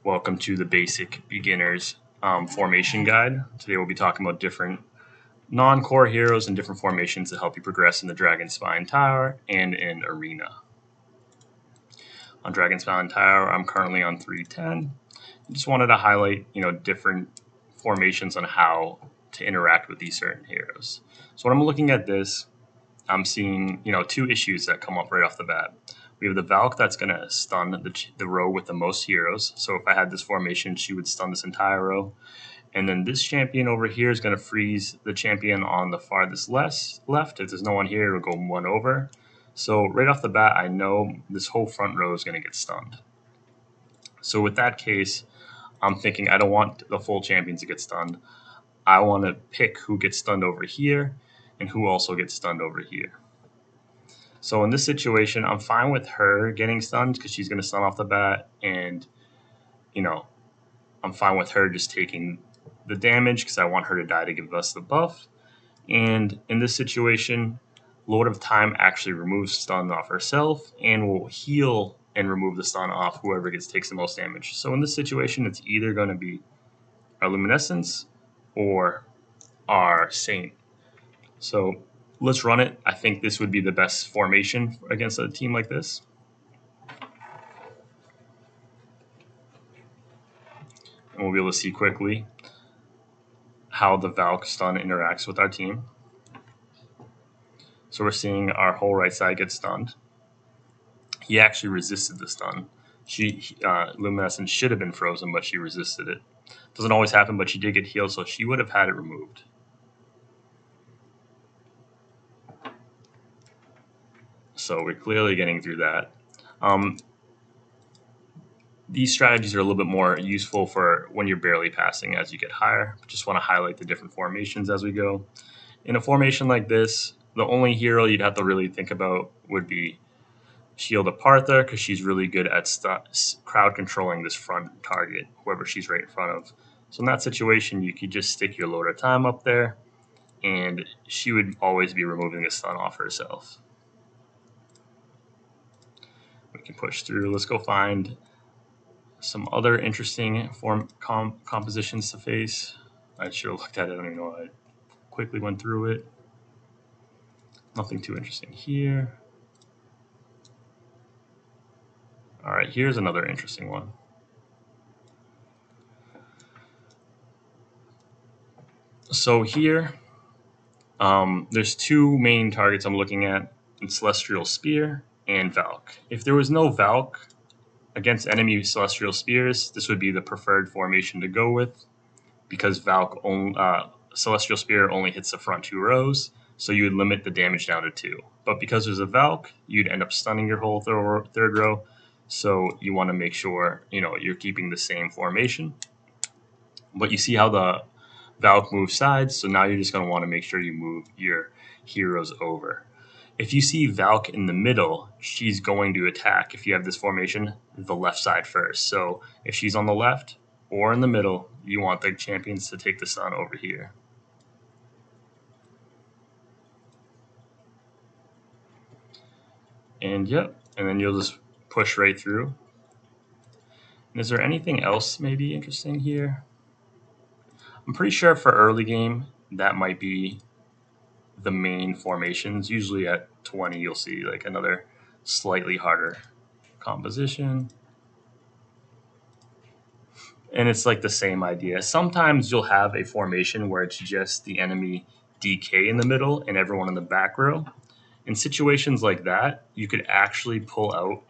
Welcome to the basic beginners formation guide. Today we'll be talking about different non-core heroes and different formations that help you progress in the dragonspine tower and in arena. On dragonspine tower, I'm currently on 310. I just wanted to highlight, different formations on how to interact with these certain heroes. So when I'm looking at this, I'm seeing, two issues that come up right off the bat. We have the Valk that's going to stun the row with the most heroes. So if I had this formation, she would stun this entire row. And then this champion over here is going to freeze the champion on the farthest left. If there's no one here, it'll go one over. So right off the bat, I know this whole front row is going to get stunned. So with that case, I'm thinking I don't want the full champions to get stunned. I want to pick who gets stunned over here and who also gets stunned over here. So in this situation, I'm fine with her getting stunned because she's going to stun off the bat. And, I'm fine with her just taking the damage because I want her to die to give us the buff. And in this situation, Lord of Time actually removes stun off herself and will heal and remove the stun off whoever takes the most damage. So in this situation, it's either going to be our Luminescence or our Saint. So let's run it. I think this would be the best formation against a team like this. And we'll be able to see quickly how the Valk stun interacts with our team. So we're seeing our whole right side get stunned. He actually resisted the stun. Luminescence should have been frozen, but she resisted it. Doesn't always happen, but she did get healed, so she would have had it removed. So we're clearly getting through that. These strategies are a little bit more useful for when you're barely passing as you get higher. Just want to highlight the different formations as we go. In a formation like this, the only hero you'd have to really think about would be Shield of Partha, because she's really good at crowd controlling this front target, whoever she's right in front of. So in that situation, you could just stick your Lord of Time up there, and she would always be removing the stun off herself. We can push through. Let's go find some other interesting compositions to face. I should have looked at it. I don't even know. I quickly went through it. Nothing too interesting here. All right, here's another interesting one. So here, there's two main targets I'm looking at, in Celestial Spear and Valk. If there was no Valk against enemy Celestial Spears, this would be the preferred formation to go with, because Celestial Spear only hits the front two rows, so you would limit the damage down to 2. But because there's a Valk, you'd end up stunning your whole third row, so you want to make sure you're keeping the same formation. But you see how the Valk moves sides, so now you're just going to want to make sure you move your heroes over. If you see Valk in the middle, she's going to attack, if you have this formation, the left side first. So if she's on the left or in the middle, you want the champions to take the stun over here. And then you'll just push right through. And is there anything else maybe interesting here? I'm pretty sure for early game, that might be the main formations. Usually at 20, you'll see like another slightly harder composition. And it's like the same idea. Sometimes you'll have a formation where it's just the enemy DK in the middle and everyone in the back row. In situations like that, you could actually pull out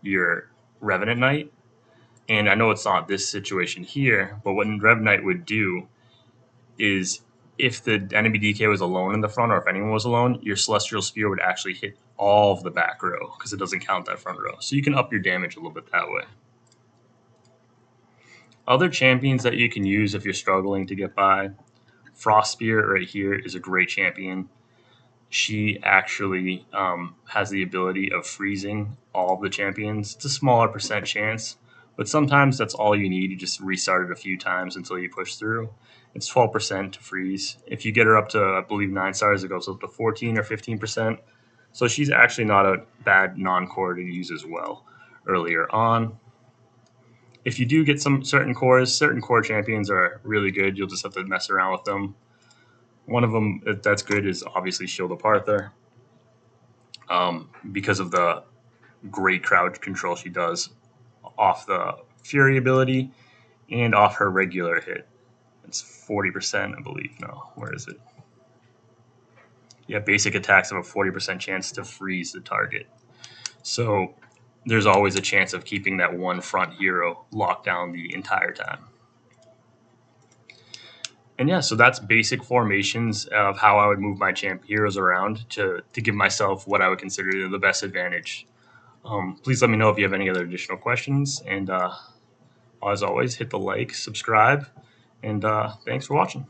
your Revenant Knight. And I know it's not this situation here, but what Rev Knight would do is, if the enemy DK was alone in the front, or if anyone was alone, your Celestial Spear would actually hit all of the back row because it doesn't count that front row. So you can up your damage a little bit that way. Other champions that you can use if you're struggling to get by, Frost Spear right here is a great champion. She actually has the ability of freezing all of the champions. It's a smaller percent chance, but sometimes that's all you need. You just restart it a few times until you push through. It's 12% to freeze. If you get her up to, I believe, 9 stars, it goes up to 14 or 15%. So she's actually not a bad non-core to use as well earlier on. If you do get some certain core champions are really good. You'll just have to mess around with them. One of them that's good is obviously Shield of Arthur, because of the great crowd control she does off the Fury ability and off her regular hit. It's 40%, I believe. No, where is it? Yeah, basic attacks have a 40% chance to freeze the target. So there's always a chance of keeping that one front hero locked down the entire time. And yeah, so that's basic formations of how I would move my champ heroes around to give myself what I would consider the best advantage. Please let me know if you have any other additional questions. And as always, hit the like, subscribe, and thanks for watching.